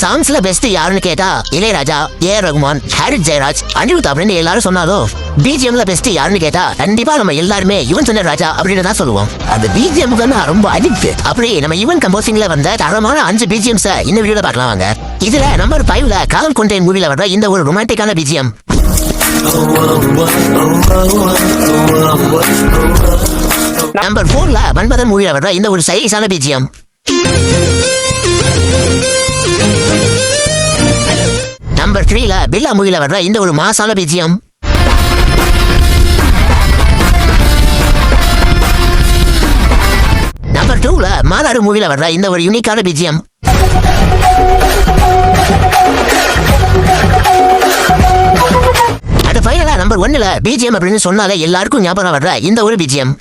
சாங்ஸ்ல best யாருன்னு கேட்டா Ilaiyaraaja, AR Rahman, Harris Jayaraj, Anirudh அப்படின்னு எல்லாரும் சொன்னாலும் பிஜிஎம்ல பெஸ்ட் யாருன்னு கேட்டா கண்டிப்பா நம்ம எல்லாருமே யுவன் சங்கர் ராஜா அப்படின்னு தான் சொல்லுவோம். அந்த பிஜிஎம்க்கு நான் ரொம்ப அடிக்ட். அப்படி நம்ம யுவன் கம்போசிங்ல வந்த தரமான 5 பிஜிஎம்ஸ் இந்த வீடியோல பார்க்கலாம் வாங்க. இதுல நம்பர் 5ல காலம் கொண்டேன் மூவில வர்ற இந்த ஒரு ரொமான்டிக்கான பிஜிஎம். நம்பர் 4ல மன்மதன் மூவில வர்ற இந்த ஒரு சைலீஸான பிஜிஎம். நம்பர் 3ல பில்லா மூவில வர்ற இந்த ஒரு மாசான பிஜிஎம். நம்பர் 2ல மாநாடு மூவில வர்ற இந்த ஒரு யூனிக்கான பிஜிஎம். அது ஃபைனலா நம்பர் 1ல பிஜிஎம் அப்படின்னு சொன்னாலே எல்லாருக்கும் ஞாபகம் வர்ற இந்த ஒரு பிஜிஎம்.